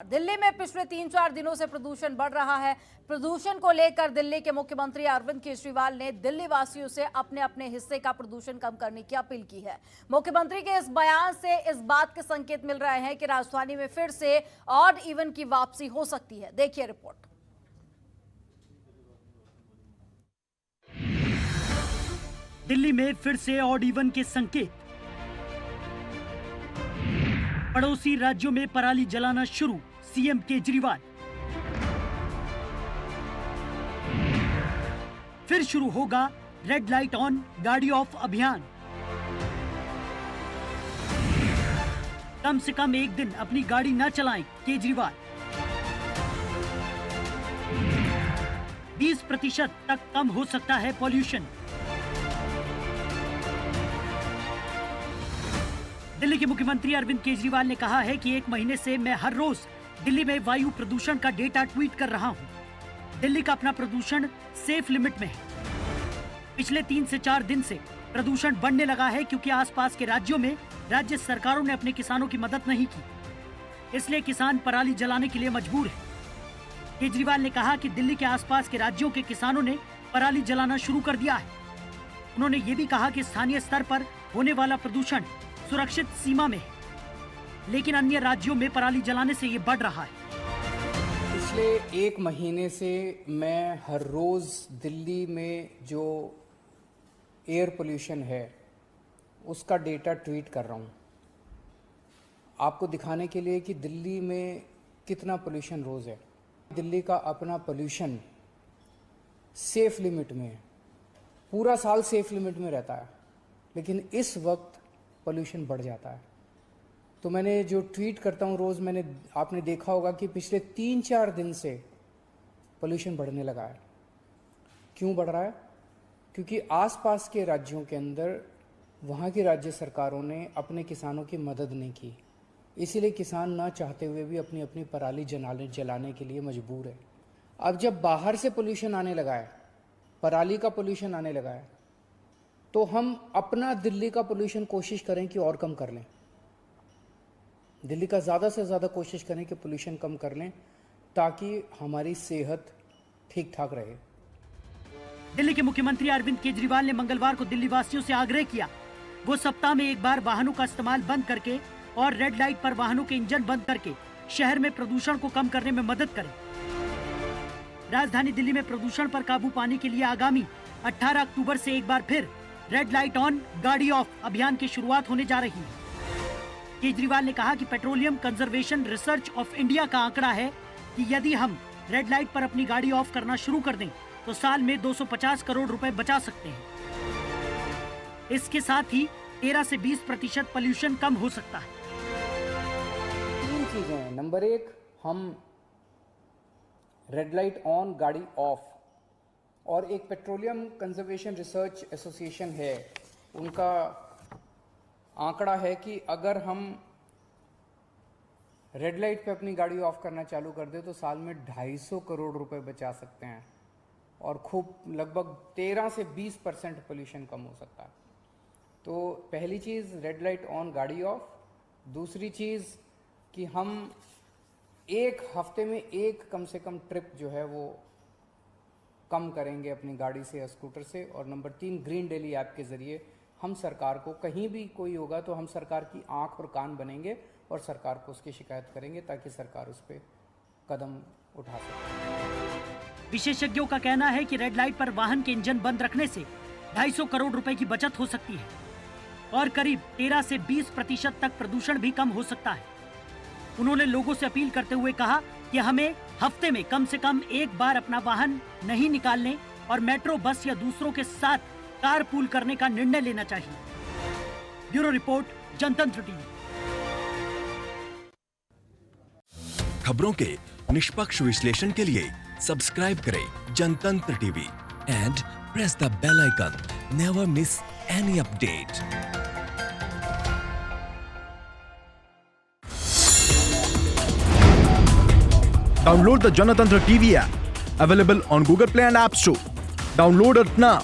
दिल्ली में पिछले 3-4 दिनों से प्रदूषण बढ़ रहा है। प्रदूषण को लेकर दिल्ली के मुख्यमंत्री अरविंद केजरीवाल ने दिल्ली वासियों से अपने अपने हिस्से का प्रदूषण कम करने की अपील की है। मुख्यमंत्री के इस बयान से इस बात के संकेत मिल रहे हैं कि राजधानी में फिर से ऑड इवन की वापसी हो सकती है। देखिए रिपोर्ट। दिल्ली में फिर से ऑड इवन के संकेत। पड़ोसी राज्यों में पराली जलाना शुरू, सीएम केजरीवाल। फिर शुरू होगा रेड लाइट ऑन गाड़ी ऑफ अभियान। कम से कम एक दिन अपनी गाड़ी न चलाएं, केजरीवाल। 20% तक कम हो सकता है पॉल्यूशन। दिल्ली के मुख्यमंत्री अरविंद केजरीवाल ने कहा है कि 1 महीने से मैं हर रोज दिल्ली में वायु प्रदूषण का डेटा ट्वीट कर रहा हूं। दिल्ली का अपना प्रदूषण सेफ लिमिट में है। पिछले 3 से 4 दिन से प्रदूषण बढ़ने लगा है क्योंकि आसपास के राज्यों में राज्य सरकारों ने अपने किसानों की मदद नहीं की, इसलिए किसान पराली जलाने के लिए मजबूर है। केजरीवाल ने कहा कि दिल्ली के आसपास के राज्यों के किसानों ने पराली जलाना शुरू कर दिया है। उन्होंने ये भी कहा कि स्थानीय स्तर पर होने वाला प्रदूषण सुरक्षित सीमा में है, लेकिन अन्य राज्यों में पराली जलाने से ये बढ़ रहा है। पिछले 1 महीने से मैं हर रोज दिल्ली में जो एयर पोल्यूशन है उसका डेटा ट्वीट कर रहा हूँ, आपको दिखाने के लिए कि दिल्ली में कितना पोल्यूशन रोज है। दिल्ली का अपना पोल्यूशन सेफ लिमिट में है, पूरा साल सेफ लिमिट में रहता है, लेकिन इस वक्त पोल्यूशन बढ़ जाता है। तो मैंने जो ट्वीट करता हूँ रोज़, आपने देखा होगा कि पिछले 3-4 दिन से पोल्यूशन बढ़ने लगा है। क्यों बढ़ रहा है? क्योंकि आसपास के राज्यों के अंदर वहाँ की राज्य सरकारों ने अपने किसानों की मदद नहीं की, इसीलिए किसान ना चाहते हुए भी अपनी अपनी पराली जलाने के लिए मजबूर है। अब जब बाहर से पोल्यूशन आने लगा है, पराली का पोल्यूशन आने लगा है, तो हम अपना दिल्ली का पोल्यूशन कोशिश करें कि और कम कर लें। दिल्ली का ज़्यादा से ज़्यादा कोशिश करें कि पोल्यूशन कम कर लें, ताकि हमारी सेहत ठीक ठाक रहे। दिल्ली के मुख्यमंत्री अरविंद केजरीवाल ने मंगलवार को दिल्ली वासियों से आग्रह किया वो सप्ताह में एक बार वाहनों का इस्तेमाल बंद करके और रेड लाइट पर वाहनों के इंजन बंद करके शहर में प्रदूषण को कम करने में मदद करें। राजधानी दिल्ली में प्रदूषण पर काबू पाने के लिए आगामी 18 अक्टूबर से एक बार फिर रेड लाइट ऑन गाड़ी ऑफ अभियान की शुरुआत होने जा रही है। केजरीवाल ने कहा कि petroleum conservation research of India का आंकड़ा है कि यदि हम रेड लाइट पर अपनी गाड़ी ऑफ करना शुरू कर दें तो साल में 250 करोड़ रुपए बचा सकते हैं। इसके साथ ही 13 से 20% पोल्यूशन कम हो सकता है। 3 चीजें हैं। नंबर 1, हम रेड लाइट ऑन गाड़ी ऑफ, और एक पेट्रोलियम कंजर्वेशन रिसर्च एसोसिएशन है, उनका आंकड़ा है कि अगर हम रेड लाइट पे अपनी गाड़ी ऑफ करना चालू कर दे तो साल में 250 करोड़ रुपए बचा सकते हैं, और खूब लगभग 13 से 20% पोल्यूशन कम हो सकता है। तो पहली चीज़ रेड लाइट ऑन गाड़ी ऑफ। दूसरी चीज़ कि हम एक हफ्ते में एक कम से कम ट्रिप जो है वो कम करेंगे अपनी गाड़ी से या स्कूटर से। और नंबर 3, ग्रीन दिल्ली ऐप के ज़रिए हम सरकार को, कहीं भी कोई होगा तो हम सरकार की आंख और कान बनेंगे और सरकार को उसकी शिकायत करेंगे ताकि सरकार उस पर कदम उठा सके। विशेषज्ञों का कहना है कि रेड लाइट पर वाहन के इंजन बंद रखने से 250 करोड़ रुपए की बचत हो सकती है और करीब 13 से 20% तक प्रदूषण भी कम हो सकता है। उन्होंने लोगों से अपील करते हुए कहा कि हमें हफ्ते में कम से कम एक बार अपना वाहन नहीं निकालने और मेट्रो, बस या दूसरों के साथ कारपूल करने का निर्णय लेना चाहिए। Bureau report, Janatantra TV. खबरों के निष्पक्ष विश्लेषण के लिए सब्सक्राइब करें Janatantra TV and press the bell icon. Never miss any update. Download the Janatantra TV app, available on Google Play and App Store. Download it now.